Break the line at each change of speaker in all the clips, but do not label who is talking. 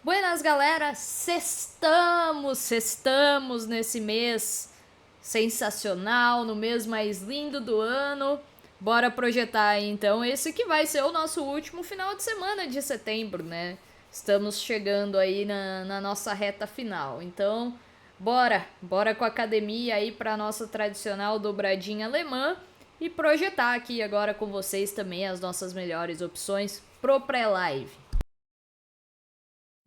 Buenas, galera! Sextamos nesse mês sensacional, no mês mais lindo do ano. Bora projetar aí, então esse que vai ser o nosso último final de semana de setembro, né? Estamos chegando aí na nossa reta final. Então, bora com a academia aí para nossa tradicional dobradinha alemã e projetar aqui agora com vocês também as nossas melhores opções pro pré-live.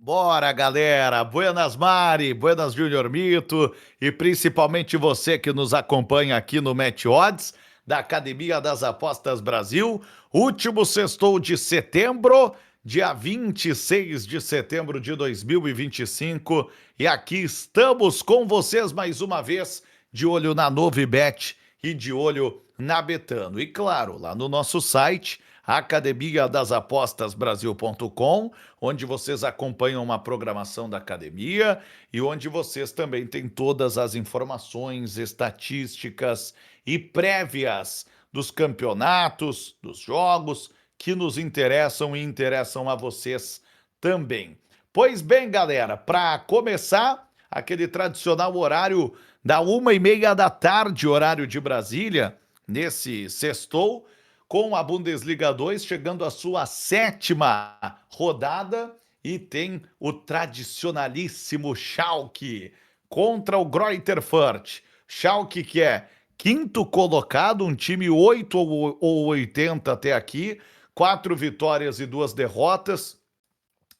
Bora, galera! Buenas Mari, buenas Júnior Mito e principalmente você que nos acompanha aqui no Match Odds da Academia das Apostas Brasil. Último sextou de setembro, dia 26 de setembro de 2025. E aqui estamos com vocês mais uma vez, de olho na Novibet e de olho na Betano. E claro, lá no nosso site academia das apostas Brasil.com, onde vocês acompanham uma programação da academia e onde vocês também têm todas as informações, estatísticas e prévias dos campeonatos, dos jogos que nos interessam e interessam a vocês também. Pois bem, galera, para começar, aquele tradicional horário da 1h30 da tarde, horário de Brasília, nesse sextou, com a Bundesliga 2 chegando à sua sétima rodada e tem o tradicionalíssimo Schalke contra o Greuther Fürth. Schalke que é quinto colocado, um time 8 ou 80 até aqui, 4 vitórias e 2 derrotas,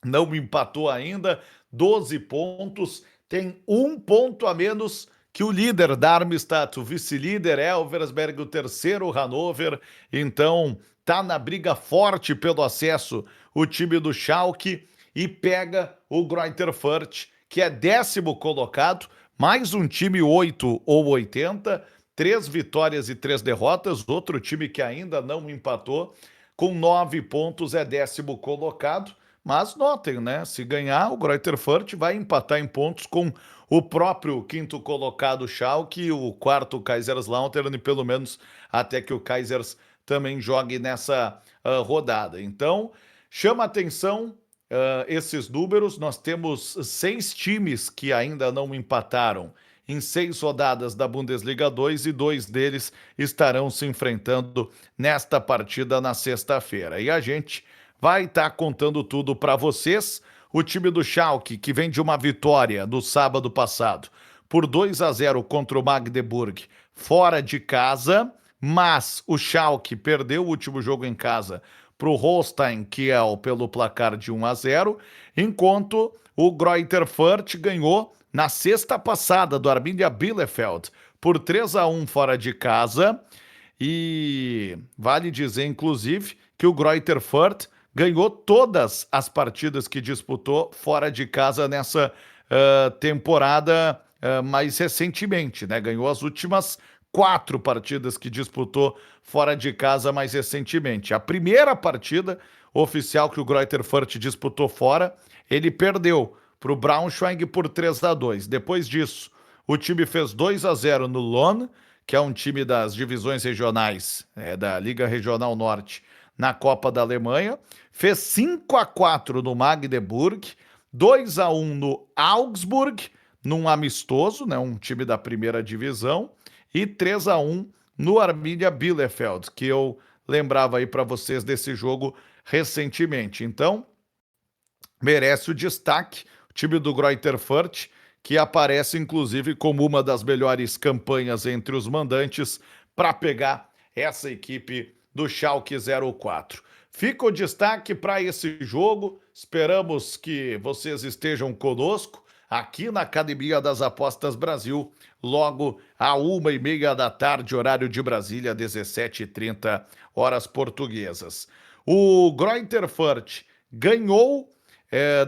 não empatou ainda, 12 pontos, tem um ponto a menos que o líder Darmstadt, o vice-líder Elversberg, o terceiro Hannover, então tá na briga forte pelo acesso o time do Schalke e pega o Greuther Fürth, que é 10º colocado, mais um time 8 ou 80, 3 vitórias e 3 derrotas, outro time que ainda não empatou, com 9 pontos é 10º colocado. Mas notem, né? Se ganhar, o Greuther Fürth vai empatar em pontos com o próprio quinto colocado Schalke e o quarto Kaiserslautern, e pelo menos até que o Kaisers também jogue nessa rodada. Então, chama atenção esses números. Nós temos 6 times que ainda não empataram em 6 rodadas da Bundesliga 2 e 2 deles estarão se enfrentando nesta partida na sexta-feira. E a gente vai estar contando tudo para vocês. O time do Schalke, que vem de uma vitória no sábado passado por 2-0 contra o Magdeburg, fora de casa, mas o Schalke perdeu o último jogo em casa para o Holstein Kiel pelo placar de 1-0, enquanto o Greuther Fürth ganhou na sexta passada do Arminia Bielefeld por 3-1 fora de casa. E vale dizer, inclusive, que o Greuther Fürth ganhou todas as partidas que disputou fora de casa nessa temporada mais recentemente, né? Ganhou as últimas 4 partidas que disputou fora de casa mais recentemente. A primeira partida oficial que o Greuther Fürth disputou fora, ele perdeu para o Braunschweig por 3-2. Depois disso, o time fez 2-0 no Lohn, que é um time das divisões regionais, da Liga Regional Norte, na Copa da Alemanha. Fez 5-4 no Magdeburg, 2-1 no Augsburg, num amistoso, né, um time da primeira divisão, e 3-1 no Arminia Bielefeld, que eu lembrava aí para vocês desse jogo recentemente. Então, merece o destaque o time do Greuther Fürth, que aparece inclusive como uma das melhores campanhas entre os mandantes para pegar essa equipe do Schalke 04. Fica o destaque para esse jogo. Esperamos que vocês estejam conosco aqui na Academia das Apostas Brasil, logo à 1h30 da tarde, horário de Brasília, 17h30, horas portuguesas. O Greuther Fürth ganhou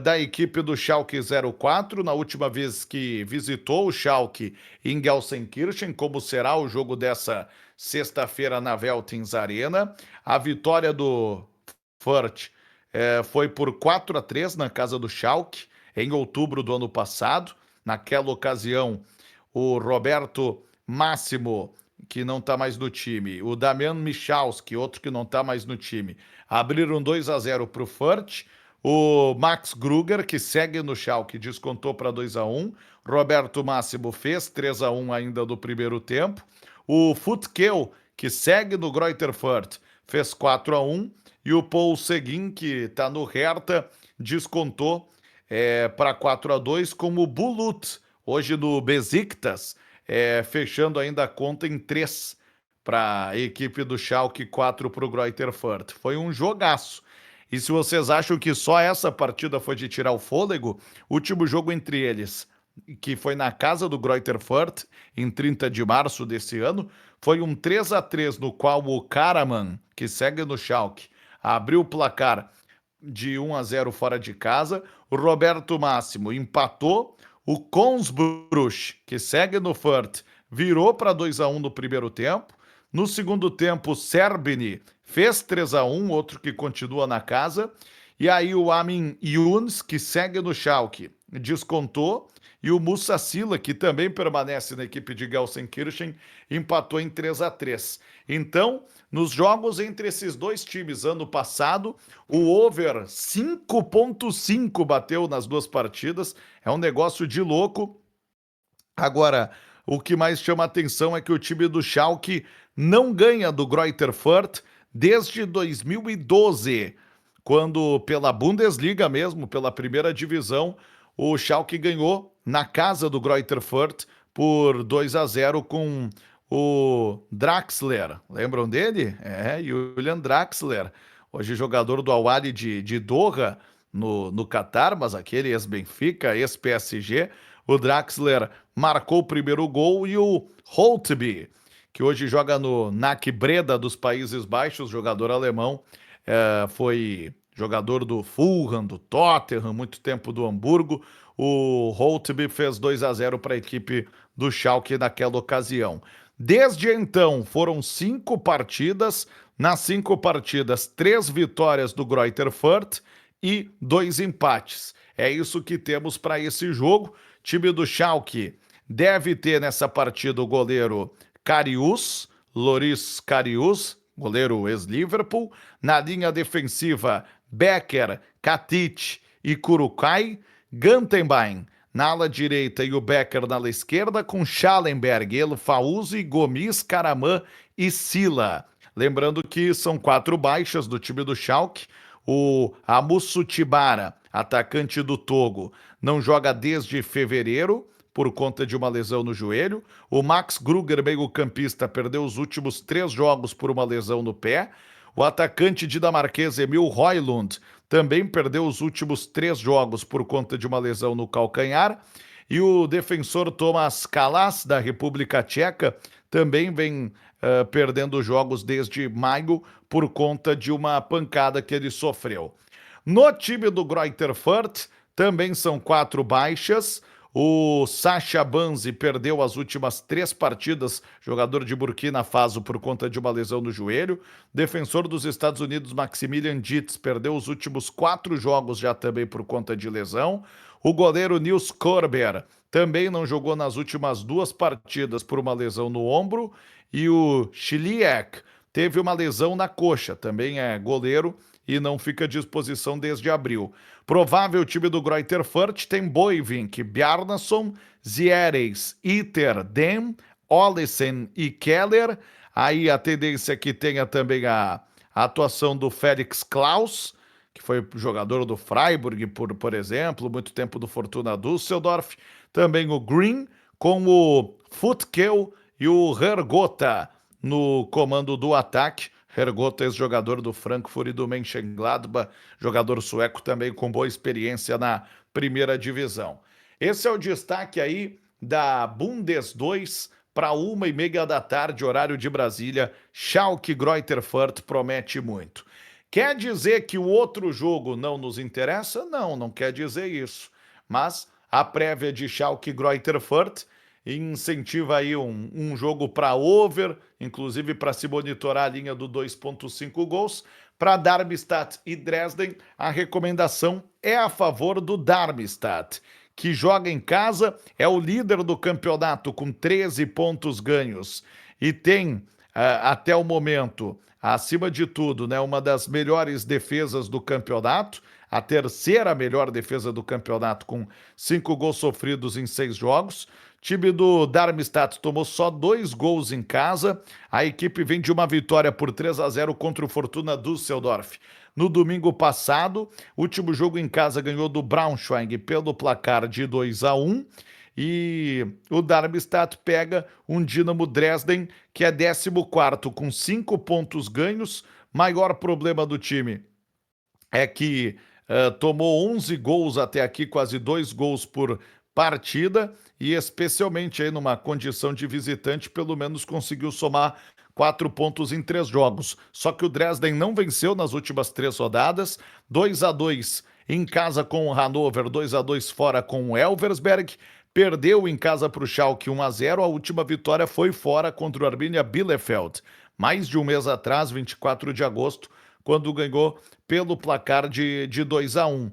da equipe do Schalke 04 na última vez que visitou o Schalke em Gelsenkirchen, como será o jogo dessa sexta-feira na Veltins Arena. A vitória do Fürth foi por 4-3 na casa do Schalke em outubro do ano passado. Naquela ocasião, o Roberto Máximo, que não está mais no time, o Damian Michalski, outro que não está mais no time, abriram 2-0 para o Fürth. O Max Gruger, que segue no Schalke, descontou para 2-1. Roberto Máximo fez 3-1 ainda do primeiro tempo. O Futkel, que segue no Greuther Fürth, fez 4-1. E o Paul Seguin, que está no Hertha, descontou para 4-2, como o Bulut, hoje no Besiktas, fechando ainda a conta em 3 para a equipe do Schalke, 4 para o Greuther Fürth. Foi um jogaço. E se vocês acham que só essa partida foi de tirar o fôlego, o último jogo entre eles, que foi na casa do Greuther Fürth, em 30 de março desse ano, foi um 3-3, no qual o Karaman, que segue no Schalke, abriu o placar de 1-0 fora de casa. O Roberto Máximo empatou. O Konsbruch, que segue no Fürth, virou para 2-1 no primeiro tempo. No segundo tempo, o Serbini fez 3-1, outro que continua na casa. E aí o Amin Younes, que segue no Schalke, descontou. E o Musa Sila, que também permanece na equipe de Gelsenkirchen, empatou em 3-3. Então, nos jogos entre esses dois times ano passado, o over 5.5 bateu nas duas partidas. É um negócio de louco. Agora, o que mais chama atenção é que o time do Schalke não ganha do Greuther Fürth desde 2012, quando pela Bundesliga mesmo, pela primeira divisão, o Schalke ganhou na casa do Greuther Fürth por 2-0 com o Draxler. Lembram dele? Julian Draxler, hoje jogador do Al Ahly de Doha, no Catar, mas aquele ex-Benfica, ex-PSG. O Draxler marcou o primeiro gol e o Holtby, que hoje joga no NAC Breda dos Países Baixos, jogador alemão, foi jogador do Fulham, do Tottenham, muito tempo do Hamburgo. O Holtby fez 2-0 para a equipe do Schalke naquela ocasião. Desde então, foram 5 partidas. Nas 5 partidas, 3 vitórias do Greuther Fürth e 2 empates. É isso que temos para esse jogo. Time do Schalke deve ter nessa partida o goleiro Karius, Loris Karius, goleiro ex-Liverpool. Na linha defensiva, Becker, Katic e Kurukai. Gantenbein na ala direita e o Becker na ala esquerda, com Schallenberg, El Fauzi, Gomis, Karaman e Sila. Lembrando que são 4 baixas do time do Schalke. O Amusu Tibara, atacante do Togo, não joga desde fevereiro por conta de uma lesão no joelho. O Max Gruger, meio-campista, perdeu os últimos 3 jogos por uma lesão no pé. O atacante dinamarquês Emil Højlund também perdeu os últimos 3 jogos por conta de uma lesão no calcanhar. E o defensor Tomáš Kalas, da República Tcheca, também vem perdendo jogos desde maio por conta de uma pancada que ele sofreu. No time do Greuther Fürth também são 4 baixas. O Sacha Banzi perdeu as últimas 3 partidas, jogador de Burkina Faso, por conta de uma lesão no joelho. Defensor dos Estados Unidos, Maximilian Dietz, perdeu os últimos 4 jogos já também por conta de lesão. O goleiro Nils Korber também não jogou nas últimas 2 partidas por uma lesão no ombro. E o Chiliak teve uma lesão na coxa, também é goleiro e não fica à disposição desde abril. Provável time do Greuther Fürth tem Boivink, Bjarnason, Zieres, Iter, Dem, Olesen e Keller. Aí a tendência é que tenha também a atuação do Felix Klaus, que foi jogador do Freiburg, por exemplo, muito tempo do Fortuna Düsseldorf. Também o Green, com o Futkel e o Hergota no comando do ataque. Hergota, ex-jogador do Frankfurt e do Mönchengladbach, jogador sueco também com boa experiência na primeira divisão. Esse é o destaque aí da Bundes 2 para 1h30 da tarde, horário de Brasília. Schalke Greuther Fürth promete muito. Quer dizer que o outro jogo não nos interessa? Não, não quer dizer isso. Mas a prévia de Schalke Greuther Fürth incentiva aí um jogo para over, inclusive para se monitorar a linha do 2.5 gols. Para Darmstadt e Dresden, a recomendação é a favor do Darmstadt, que joga em casa, é o líder do campeonato com 13 pontos ganhos e tem, até o momento, acima de tudo, né, uma das melhores defesas do campeonato. a terceira melhor defesa do campeonato, com 5 gols sofridos em 6 jogos. Time do Darmstadt tomou só 2 gols em casa. A equipe vem de uma vitória por 3-0 contra o Fortuna Düsseldorf no domingo passado. O último jogo em casa ganhou do Braunschweig pelo placar de 2-1. E o Darmstadt pega um Dynamo Dresden, que é 14º, com 5 pontos ganhos. Maior problema do time é que tomou 11 gols até aqui, quase 2 gols por partida, e especialmente aí numa condição de visitante, pelo menos conseguiu somar 4 pontos em 3 jogos. Só que o Dresden não venceu nas últimas 3 rodadas, 2-2 em casa com o Hannover, 2-2 fora com o Elversberg, perdeu em casa para o Schalke 1-0, a última vitória foi fora contra o Arminia Bielefeld, mais de um mês atrás, 24 de agosto, quando ganhou pelo placar de 2-1.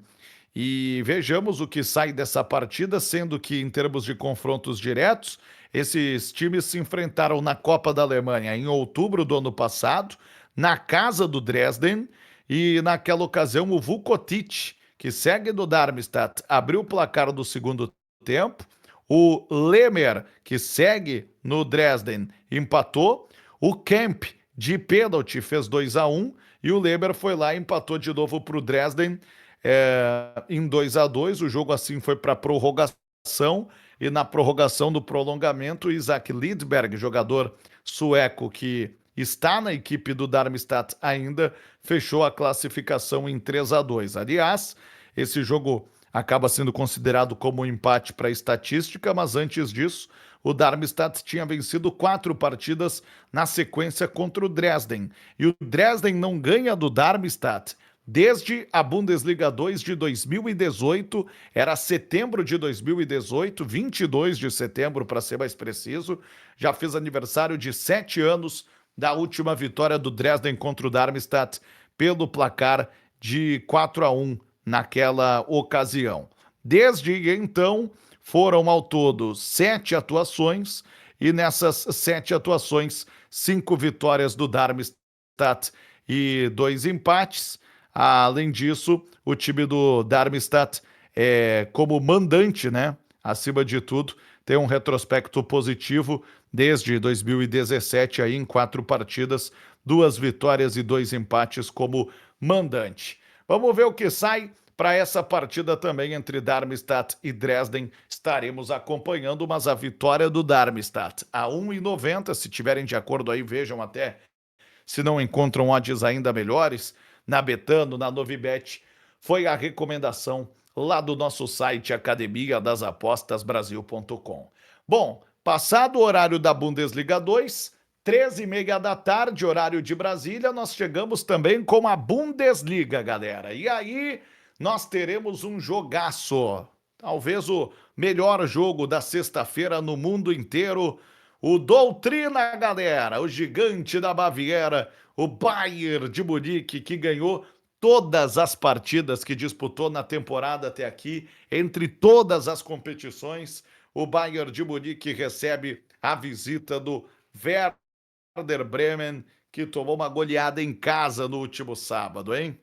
E vejamos o que sai dessa partida, sendo que em termos de confrontos diretos, esses times se enfrentaram na Copa da Alemanha em outubro do ano passado, na casa do Dresden, e naquela ocasião o Vukotic, que segue do Darmstadt, abriu o placar do segundo tempo, o Lemmer, que segue no Dresden, empatou, o Kemp, de pênalti, fez 2-1, e o Lemmer foi lá e empatou de novo para o Dresden em 2-2. O jogo assim foi para prorrogação, e na prorrogação do prolongamento, Isaac Lidberg, jogador sueco que está na equipe do Darmstadt ainda, fechou a classificação em 3-2. Aliás, esse jogo acaba sendo considerado como um empate para a estatística, mas antes disso, o Darmstadt tinha vencido 4 partidas na sequência contra o Dresden. E o Dresden não ganha do Darmstadt desde a Bundesliga 2 de 2018, era setembro de 2018, 22 de setembro para ser mais preciso. Já fez aniversário de 7 anos da última vitória do Dresden contra o Darmstadt pelo placar de 4-1 naquela ocasião. Desde então, foram ao todo 7 atuações, e nessas 7 atuações, 5 vitórias do Darmstadt e 2 empates. Além disso, o time do Darmstadt, como mandante, né, acima de tudo, tem um retrospecto positivo desde 2017, aí em 4 partidas, 2 vitórias e 2 empates como mandante. Vamos ver o que sai para essa partida também entre Darmstadt e Dresden. Estaremos acompanhando, mas a vitória do Darmstadt a 1,90, se tiverem de acordo aí, vejam até se não encontram odds ainda melhores, na Betano, na Novibet, foi a recomendação lá do nosso site academiadasapostasbrasil.com. Bom, passado o horário da Bundesliga 2, 13h30 da tarde, horário de Brasília, nós chegamos também com a Bundesliga, galera. E aí nós teremos um jogaço, talvez o melhor jogo da sexta-feira no mundo inteiro. O Doutrina, galera, o gigante da Baviera, o Bayern de Munique, que ganhou todas as partidas que disputou na temporada até aqui, entre todas as competições. O Bayern de Munique recebe a visita do Werder Bremen, que tomou uma goleada em casa no último sábado, hein?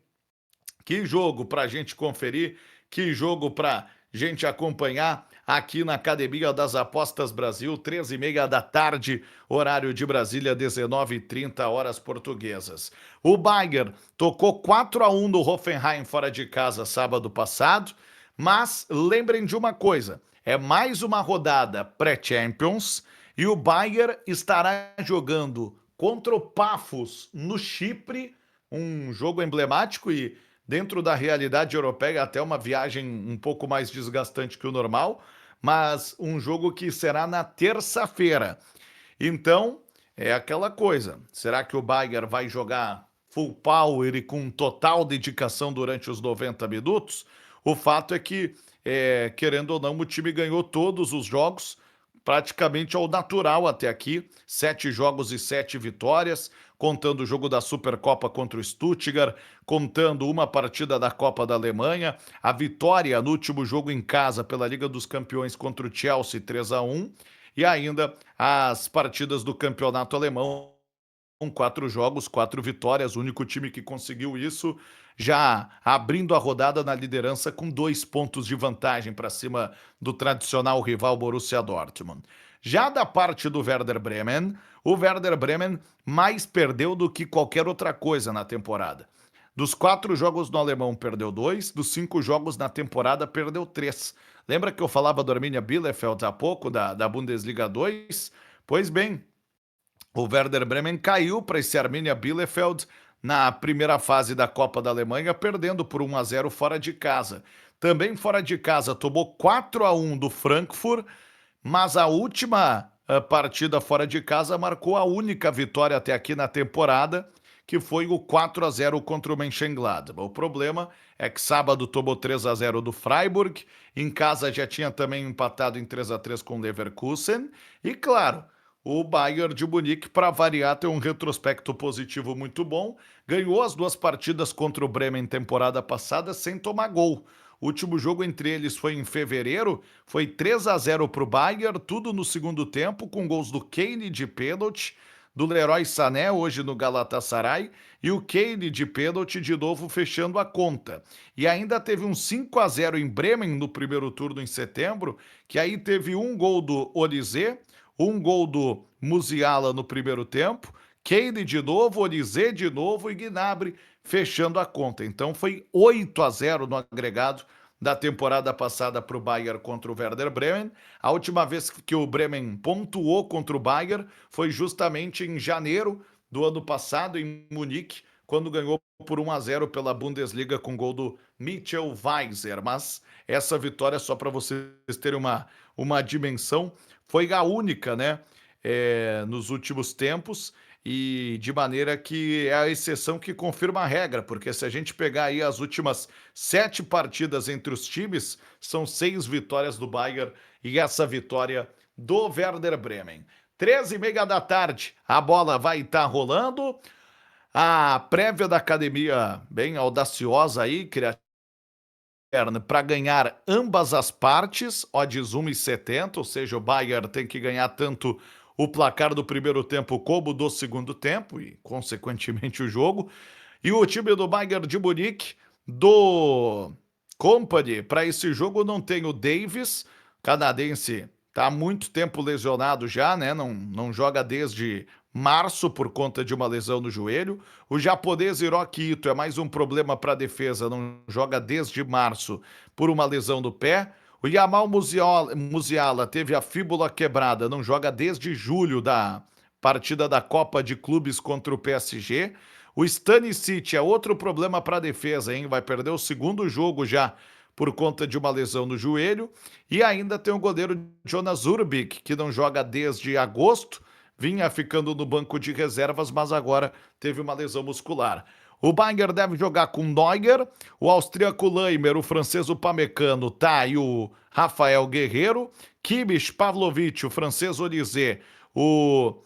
Que jogo para a gente conferir, que jogo para gente acompanhar aqui na Academia das Apostas Brasil, 13h30 da tarde, horário de Brasília, 19h30, horas portuguesas. O Bayern tocou 4-1 no Hoffenheim fora de casa sábado passado, mas lembrem de uma coisa, é mais uma rodada pré-Champions e o Bayern estará jogando contra o Pafos no Chipre, um jogo emblemático e dentro da realidade europeia, até uma viagem um pouco mais desgastante que o normal, mas um jogo que será na terça-feira. Então, é aquela coisa. Será que o Bayern vai jogar full power e com total dedicação durante os 90 minutos? O fato é que, querendo ou não, o time ganhou todos os jogos, praticamente ao natural até aqui, 7 jogos e 7 vitórias, contando o jogo da Supercopa contra o Stuttgart, contando uma partida da Copa da Alemanha, a vitória no último jogo em casa pela Liga dos Campeões contra o Chelsea 3-1, e ainda as partidas do Campeonato Alemão, com 4 jogos, 4 vitórias, o único time que conseguiu isso já abrindo a rodada na liderança com 2 pontos de vantagem para cima do tradicional rival Borussia Dortmund. Já da parte do Werder Bremen, o Werder Bremen mais perdeu do que qualquer outra coisa na temporada. Dos 4 jogos no alemão, perdeu 2. Dos 5 jogos na temporada, perdeu 3. Lembra que eu falava do Arminia Bielefeld há pouco, da Bundesliga 2? Pois bem, o Werder Bremen caiu para esse Arminia Bielefeld na primeira fase da Copa da Alemanha, perdendo por 1-0 fora de casa. Também fora de casa, tomou 4-1 do Frankfurt, mas a última partida fora de casa marcou a única vitória até aqui na temporada, que foi o 4-0 contra o Mönchengladbach. O problema é que sábado tomou 3-0 do Freiburg, em casa já tinha também empatado em 3-3 com o Leverkusen, e claro, o Bayern de Munique, para variar, tem um retrospecto positivo muito bom, ganhou as 2 partidas contra o Bremen temporada passada sem tomar gol. O último jogo entre eles foi em fevereiro, foi 3-0 para o Bayern, tudo no segundo tempo, com gols do Kane de pênalti, do Leroy Sané, hoje no Galatasaray, e o Kane de pênalti de novo fechando a conta. E ainda teve um 5-0 em Bremen no primeiro turno em setembro, que aí teve um gol do Olise, um gol do Musiala no primeiro tempo, Kane de novo, Olise de novo e Gnabry fechando a conta. Então foi 8-0 no agregado da temporada passada para o Bayern contra o Werder Bremen. A última vez que o Bremen pontuou contra o Bayern foi justamente em janeiro do ano passado, em Munique, quando ganhou por 1-0 pela Bundesliga com gol do Mitchell Weiser. Mas essa vitória, só para vocês terem uma dimensão, foi a única, né, nos últimos tempos, e de maneira que é a exceção que confirma a regra, porque se a gente pegar aí as últimas 7 partidas entre os times, são 6 vitórias do Bayern e essa vitória do Werder Bremen. 13h30 da tarde, a bola vai estar rolando. A prévia da academia, bem audaciosa aí, criativa, para ganhar ambas as partes, odds 1,70, ou seja, o Bayern tem que ganhar tanto o placar do primeiro tempo como do segundo tempo e, consequentemente, o jogo. E o time do Bayern de Munique, do Company, para esse jogo não tem o Davis, canadense, está há muito tempo lesionado já, né? Não joga desde março por conta de uma lesão no joelho. O japonês Hiroki Ito é mais um problema para a defesa, não joga desde março por uma lesão do pé. O Jamal Musiala teve a fíbula quebrada, não joga desde julho da partida da Copa de Clubes contra o PSG. O Stanisic é outro problema para a defesa, hein? Vai perder o segundo jogo já por conta de uma lesão no joelho. E ainda tem o goleiro Jonas Urbik, que não joga desde agosto, vinha ficando no banco de reservas, mas agora teve uma lesão muscular. O Bayern deve jogar com Neuer, o austríaco Leimer, o francês Upamecano, tá, e o Rafael Guerreiro, Kimmich, Pavlovic, o francês Olise, o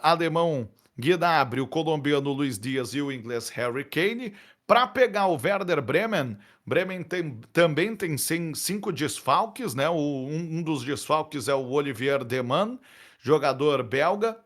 alemão Gnabry, o colombiano Luiz Dias e o inglês Harry Kane. Para pegar o Werder Bremen, também tem 5 desfalques, né? Um dos desfalques é o Olivier Deman, jogador belga,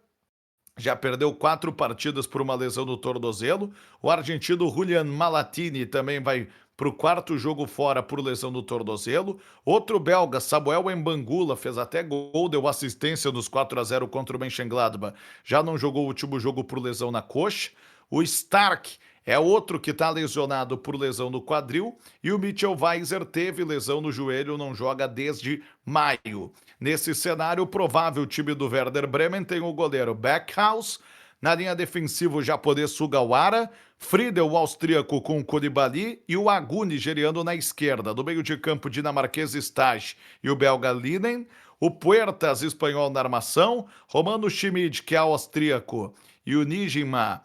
já perdeu 4 partidas por uma lesão no tornozelo. O argentino Julian Malatini também vai para o 4º jogo fora por lesão no tornozelo. Outro belga, Samuel Mbangula, fez até gol, deu assistência nos 4-0 contra o Mönchengladbach. Já não jogou o último jogo por lesão na coxa. O Stark é outro que está lesionado por lesão no quadril. E o Mitchell Weiser teve lesão no joelho, não joga desde maio. Nesse cenário, o provável time do Werder Bremen tem o goleiro Backhaus, na linha defensiva o japonês Sugawara, Friedel, o austríaco, com o Koulibaly e o Agu, nigeriano, na esquerda. No meio de campo, dinamarquês Stage e o belga Linen, o Puertas, espanhol, na armação, Romano Schmid, que é austríaco, e o Nijima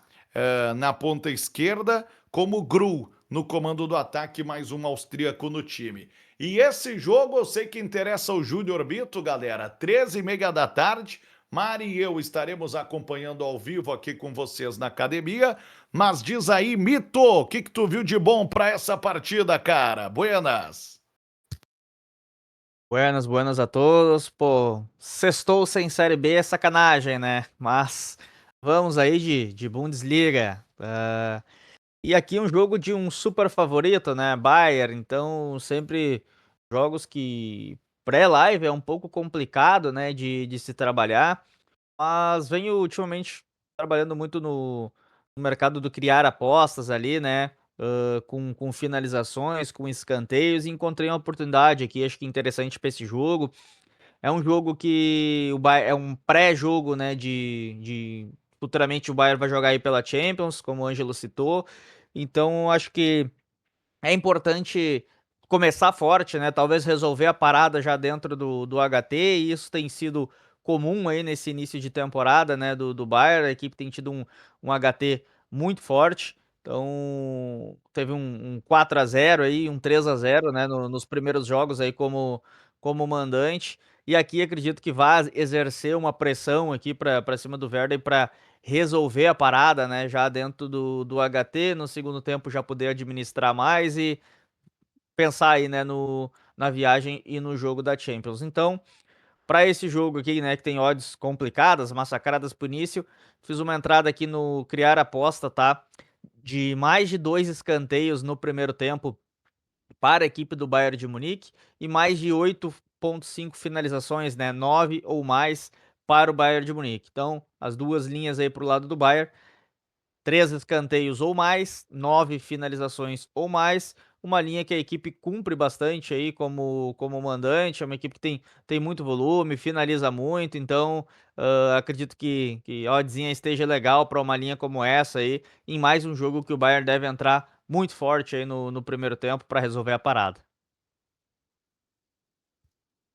na ponta esquerda, como Gru no comando do ataque, mais um austríaco no time. E esse jogo eu sei que interessa ao Júnior Mito, galera. 13h30 da tarde, Mari e eu estaremos acompanhando ao vivo aqui com vocês na academia. Mas diz aí, Mito, o que tu viu de bom para essa partida, cara? Buenas.
Buenas a todos. Pô, sextou sem Série B é sacanagem, né? Mas vamos aí de Bundesliga. E aqui um jogo de um super favorito, né, Bayern, então sempre jogos que pré-live é um pouco complicado, né, de se trabalhar, mas venho ultimamente trabalhando muito no mercado do criar apostas ali, né, com finalizações, com escanteios, e encontrei uma oportunidade aqui, acho que interessante para esse jogo. É um jogo que é um pré-jogo, né, de futuramente o Bayern vai jogar aí pela Champions, como o Ângelo citou. Então acho que é importante começar forte, né, talvez resolver a parada já dentro do HT, e isso tem sido comum aí nesse início de temporada, né, do Bayern. A equipe tem tido um HT muito forte, então teve um 4-0 aí, um 3-0, né, nos primeiros jogos aí como mandante, e aqui acredito que vai exercer uma pressão aqui para cima do Werder para resolver a parada, né, já dentro do HT, no segundo tempo já poder administrar mais e pensar aí, né, na viagem e no jogo da Champions. Então, para esse jogo aqui, né, que tem odds complicadas, massacradas pro início, fiz uma entrada aqui no criar aposta, tá? De mais de 2 escanteios no primeiro tempo para a equipe do Bayern de Munique e mais de 8,5 finalizações, né, 9 ou mais para o Bayern de Munique. Então, as duas linhas aí pro lado do Bayern, 3 escanteios ou mais, 9 finalizações ou mais, uma linha que a equipe cumpre bastante aí como mandante, é uma equipe que tem muito volume, finaliza muito, então acredito que a oddzinha esteja legal para uma linha como essa aí, em mais um jogo que o Bayern deve entrar muito forte aí no primeiro tempo para resolver a parada.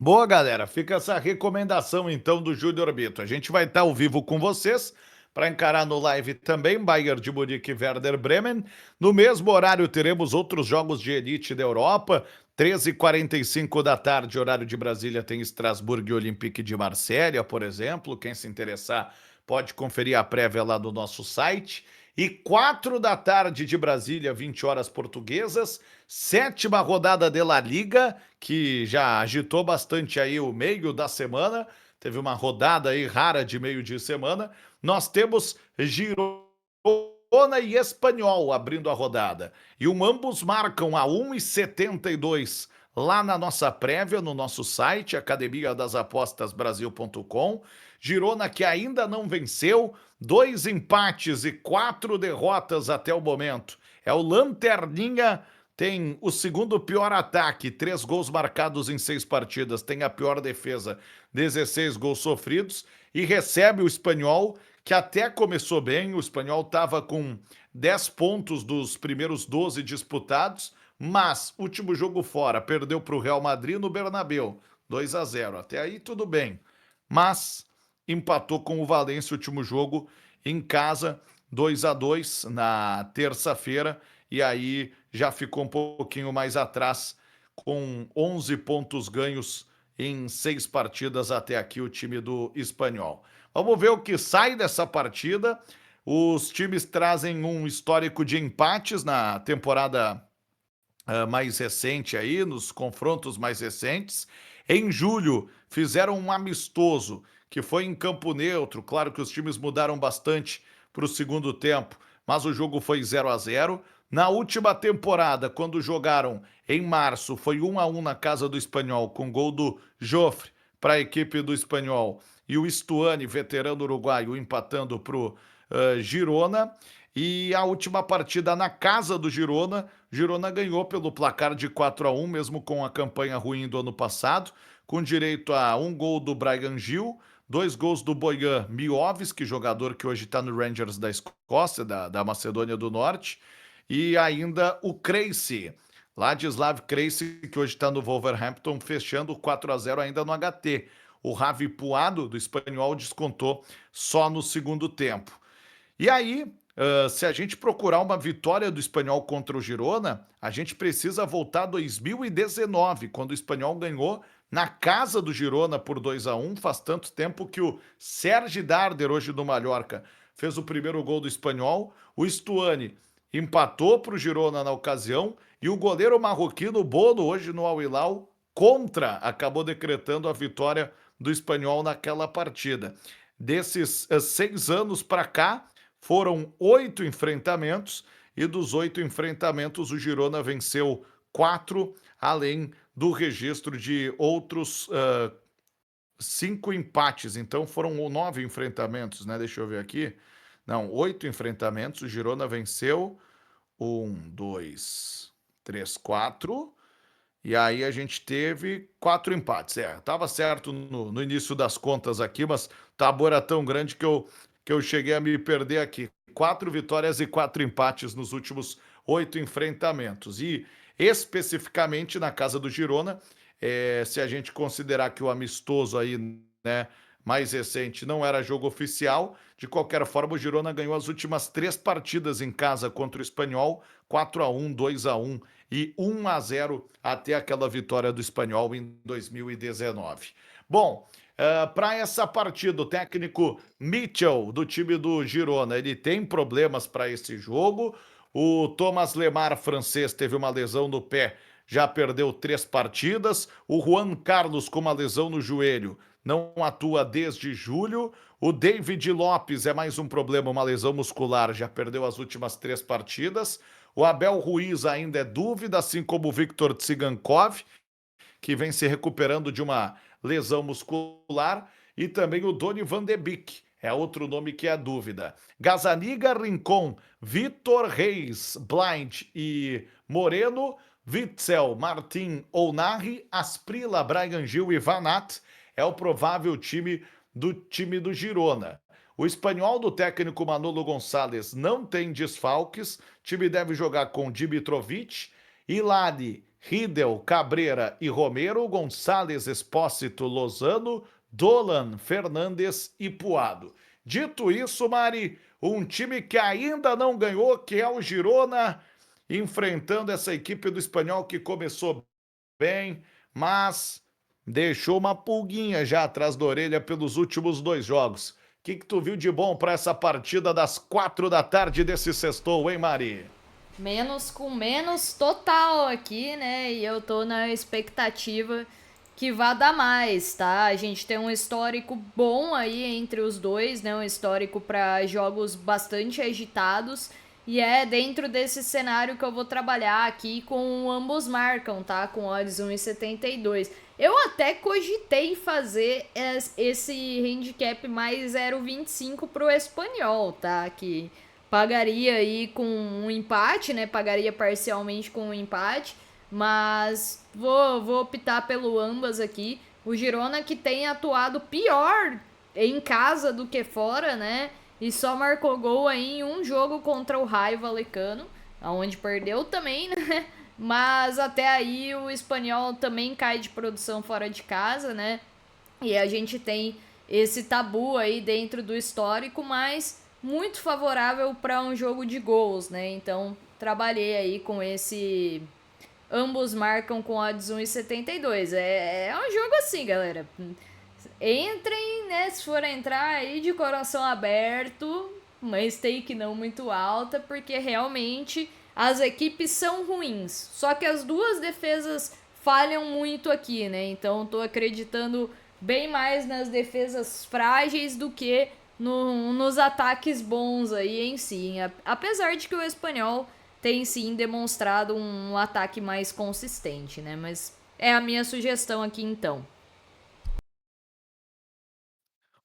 Boa, galera. Fica essa recomendação então do Júnior Bito. A gente vai estar ao vivo com vocês para encarar no live também Bayern de Munique e Werder Bremen. No mesmo horário teremos outros jogos de elite da Europa. 13h45 da tarde, horário de Brasília, tem Estrasburgo e Olympique de Marselha, por exemplo. Quem se interessar pode conferir a prévia lá do nosso site. E 4 da tarde de Brasília, 20 horas portuguesas, sétima rodada de La Liga, que já agitou bastante aí o meio da semana. Teve uma rodada aí rara de meio de semana. Nós temos Girona e Espanhol abrindo a rodada. E ambos marcam a 1,72 lá na nossa prévia, no nosso site, academia das apostas Brasil.com. Girona que ainda não venceu, 2 empates e 4 derrotas até o momento. É o Lanterninha, tem o segundo pior ataque, 3 gols marcados em 6 partidas, tem a pior defesa, 16 gols sofridos, e recebe o Espanhol, que até começou bem. O Espanhol estava com 10 pontos dos primeiros 12 disputados, mas último jogo fora, perdeu para o Real Madrid no Bernabéu, 2-0. Até aí tudo bem, mas empatou com o Valência, último jogo em casa, 2-2 na terça-feira, e aí já ficou um pouquinho mais atrás, com 11 pontos ganhos em 6 partidas até aqui, o time do Espanhol. Vamos ver o que sai dessa partida. Os times trazem um histórico de empates na temporada mais recente aí, nos confrontos mais recentes. Em julho, fizeram um amistoso, que foi em campo neutro. Claro que os times mudaram bastante para o segundo tempo, mas o jogo foi 0-0. Na última temporada, quando jogaram em março, foi 1-1 na casa do Espanhol, com gol do Jofre para a equipe do Espanhol. E o Stuani, veterano uruguaio, empatando para o Girona. E a última partida na casa do Girona, Girona ganhou pelo placar de 4-1, mesmo com a campanha ruim do ano passado, com direito a um gol do Bryan Gil, 2 gols do Bojan Miovski, jogador que hoje está no Rangers da Escócia, da Macedônia do Norte, e ainda o Krejci, Ladislav Krejci, que hoje está no Wolverhampton, fechando 4-0 ainda no HT. O Ravi Puado, do Espanhol, descontou só no segundo tempo. E aí, se a gente procurar uma vitória do Espanhol contra o Girona, a gente precisa voltar a 2019, quando o Espanhol ganhou na casa do Girona por 2-1. Faz tanto tempo que o Sergi Darder, hoje do Mallorca, fez o primeiro gol do Espanhol. O Stuani empatou para o Girona na ocasião. E o goleiro marroquino Bono, hoje no Al Hilal, acabou decretando a vitória do Espanhol naquela partida. Desses 6 anos para cá, foram 8 enfrentamentos e dos 8 enfrentamentos, o Girona venceu 4, além do registro de outros 5 empates. Então foram 9 enfrentamentos, né? Deixa eu ver aqui. Não, 8 enfrentamentos. O Girona venceu 1, 2, 3, 4. E aí a gente teve 4 empates. Tava certo no início das contas aqui, mas o tabu era tão grande que eu cheguei a me perder aqui. 4 vitórias e 4 empates nos últimos 8 enfrentamentos. E especificamente na casa do Girona, se a gente considerar que o amistoso aí, né, mais recente não era jogo oficial, de qualquer forma o Girona ganhou as últimas 3 partidas em casa contra o Espanhol, 4-1, 2-1 e 1-0 até aquela vitória do Espanhol em 2019. Bom, para essa partida, o técnico Mitchell, do time do Girona, ele tem problemas para esse jogo. O Thomas Lemar, francês, teve uma lesão no pé, já perdeu 3 partidas. O Juan Carlos, com uma lesão no joelho, não atua desde julho. O David Lopes é mais um problema, uma lesão muscular, já perdeu as últimas 3 partidas. O Abel Ruiz ainda é dúvida, assim como o Viktor Tsigankov, que vem se recuperando de uma lesão muscular, e também o Donny van de Beek, é outro nome que é dúvida. Gazzaniga, Rincon, Vitor Reis, Blind e Moreno, Witzel, Martin Ounahi, Asprilla, Brian Gil e Vanat é o provável time do Girona. O espanhol do técnico Manolo Gonçalves não tem desfalques. O time deve jogar com Dimitrovic, Ilari, Riedel, Cabreira e Romero, Gonçalves, Espósito, Lozano, Dolan, Fernandes e Puado. Dito isso, Mari, um time que ainda não ganhou, que é o Girona, enfrentando essa equipe do espanhol que começou bem, mas deixou uma pulguinha já atrás da orelha pelos últimos 2 jogos. O que tu viu de bom para essa partida das 4 da tarde desse sextou, hein, Mari?
Menos com menos total aqui, né? E eu tô na expectativa que vá dar mais, tá? A gente tem um histórico bom aí entre os dois, né? Um histórico para jogos bastante agitados. E é dentro desse cenário que eu vou trabalhar aqui com ambos marcam, tá? Com odds 1,72. Eu até cogitei fazer esse handicap mais 0,25 pro Espanhol, tá? Que pagaria aí com um empate, né? Pagaria parcialmente com um empate, mas vou optar pelo ambas aqui. O Girona que tem atuado pior em casa do que fora, né? E só marcou gol aí em um jogo contra o Raio Vallecano, onde perdeu também, né? Mas até aí o Espanhol também cai de produção fora de casa, né? E a gente tem esse tabu aí dentro do histórico, mas muito favorável para um jogo de gols, né? Então trabalhei aí com esse. Ambos marcam com odds 1,72. É um jogo assim, galera. Entrem, né? Se for entrar aí de coração aberto, uma stake não muito alta, porque realmente as equipes são ruins. Só que as duas defesas falham muito aqui, né? Então tô acreditando bem mais nas defesas frágeis do que nos ataques bons aí em si. Apesar de que o espanhol tem sim demonstrado um ataque mais consistente, né? Mas é a minha sugestão aqui então.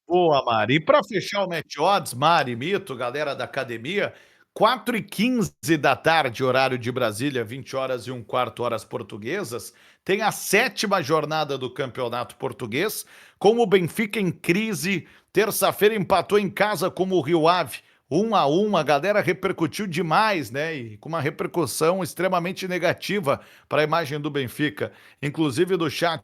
Boa, Mari. E para fechar o Match Odds, Mari, Mito, galera da academia, 4h15 da tarde, horário de Brasília, 20 horas e um quarto horas portuguesas, tem a 7ª jornada do Campeonato Português, com o Benfica em crise. Terça-feira empatou em casa com o Rio Ave, 1-1. A galera repercutiu demais, né? E com uma repercussão extremamente negativa para a imagem do Benfica, inclusive do chat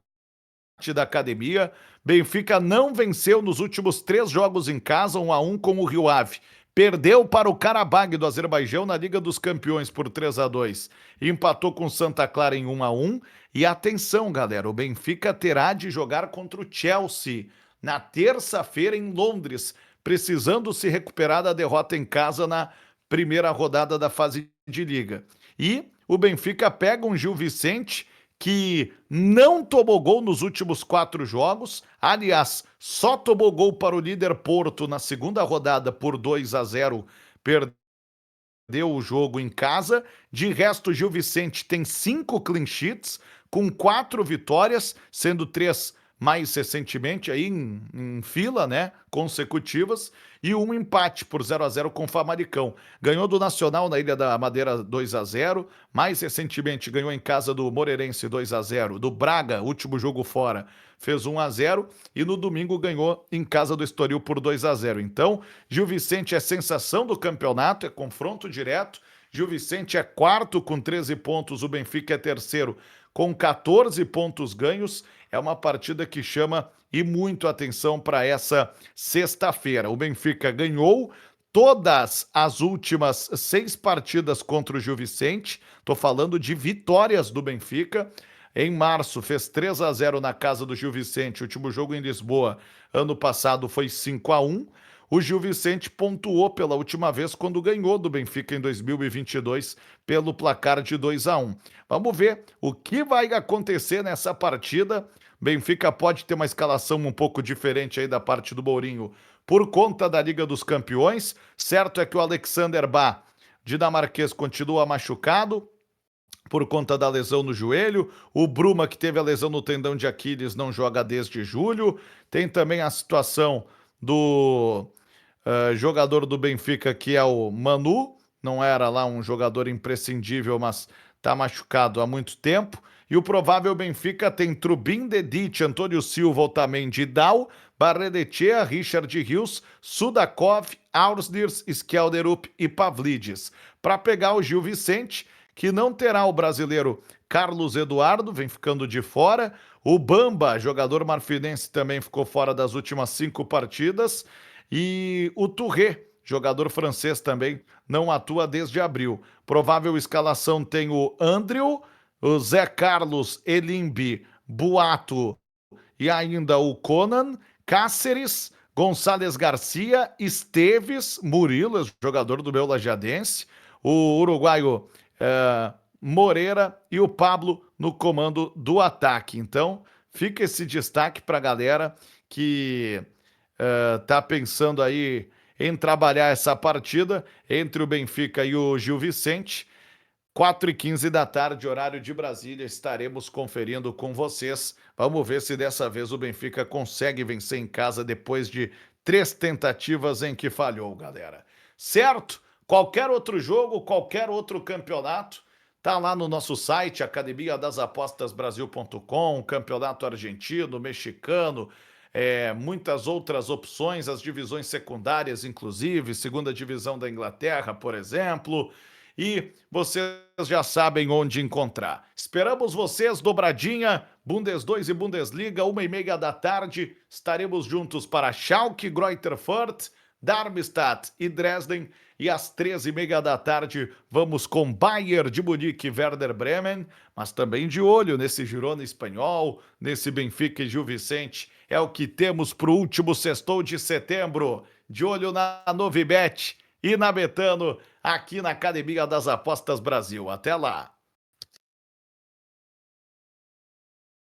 da academia. Benfica não venceu nos últimos 3 jogos em casa, 1-1 com o Rio Ave. Perdeu para o Karabag do Azerbaijão na Liga dos Campeões por 3-2. Empatou com Santa Clara em 1-1. E atenção, galera, o Benfica terá de jogar contra o Chelsea na terça-feira em Londres, precisando se recuperar da derrota em casa na primeira rodada da fase de Liga. E o Benfica pega um Gil Vicente que não tomou gol nos últimos 4 jogos. Aliás, só tomou gol para o líder Porto na segunda rodada por 2-0, perdeu perdeu o jogo em casa. De resto, Gil Vicente tem 5 clean sheets, com 4 vitórias, sendo 3 mais recentemente aí em fila, né, consecutivas, e um empate por 0-0 com o Famalicão. Ganhou do Nacional na Ilha da Madeira 2-0, mais recentemente ganhou em casa do Moreirense 2-0, do Braga, último jogo fora, fez 1-0, e no domingo ganhou em casa do Estoril por 2-0. Então, Gil Vicente é sensação do campeonato, é confronto direto. Gil Vicente é quarto com 13 pontos, o Benfica é terceiro com 14 pontos ganhos. É uma partida que chama e muito atenção para essa sexta-feira. O Benfica ganhou todas as últimas 6 partidas contra o Gil Vicente. Estou falando de vitórias do Benfica. Em março fez 3-0 na casa do Gil Vicente. O último jogo em Lisboa, ano passado, foi 5-1. O Gil Vicente pontuou pela última vez quando ganhou do Benfica em 2022 pelo placar de 2-1. Vamos ver o que vai acontecer nessa partida. Benfica pode ter uma escalação um pouco diferente aí da parte do Mourinho por conta da Liga dos Campeões. Certo é que o Alexander Bá, dinamarquês, continua machucado por conta da lesão no joelho. O Bruma, que teve a lesão no tendão de Aquiles, não joga desde julho. Tem também a situação do jogador do Benfica, que é o Manu. Não era lá um jogador imprescindível, mas está machucado há muito tempo. E o provável Benfica tem Trubin, Dedic, Antônio Silva, Otamendi, Dal, Barrenechea, Richard Rios, Sudakov, Aursdirs, Skelderup e Pavlidis. Para pegar o Gil Vicente, que não terá o brasileiro Carlos Eduardo, vem ficando de fora. O Bamba, jogador marfinense, também ficou fora das últimas 5 partidas. E o Touré, jogador francês, também não atua desde abril. Provável escalação tem o Andrew, o Zé Carlos, Elimbi, Buato e ainda o Conan, Cáceres, Gonçalves Garcia, Esteves, Murilo, jogador do meu Lajadense, o uruguaio Moreira e o Pablo no comando do ataque. Então, fica esse destaque para a galera que tá pensando aí em trabalhar essa partida entre o Benfica e o Gil Vicente. 4h15 da tarde, horário de Brasília, estaremos conferindo com vocês. Vamos ver se dessa vez o Benfica consegue vencer em casa depois de 3 tentativas em que falhou, galera. Certo? Qualquer outro jogo, qualquer outro campeonato, tá lá no nosso site, academiadasapostasbrasil.com, campeonato argentino, mexicano, muitas outras opções, as divisões secundárias, inclusive, segunda divisão da Inglaterra, por exemplo, e vocês já sabem onde encontrar. Esperamos vocês, dobradinha, Bundes 2 e Bundesliga, 1h30 da tarde, estaremos juntos para Schalke, Greuther Fürth, Darmstadt e Dresden, e às 13h30 da tarde vamos com Bayern de Munique e Werder Bremen, mas também de olho nesse Girona espanhol, nesse Benfica e Gil Vicente. É o que temos para o último sextou de setembro. De olho na Novibet e na Betano, aqui na Academia das Apostas Brasil. Até lá!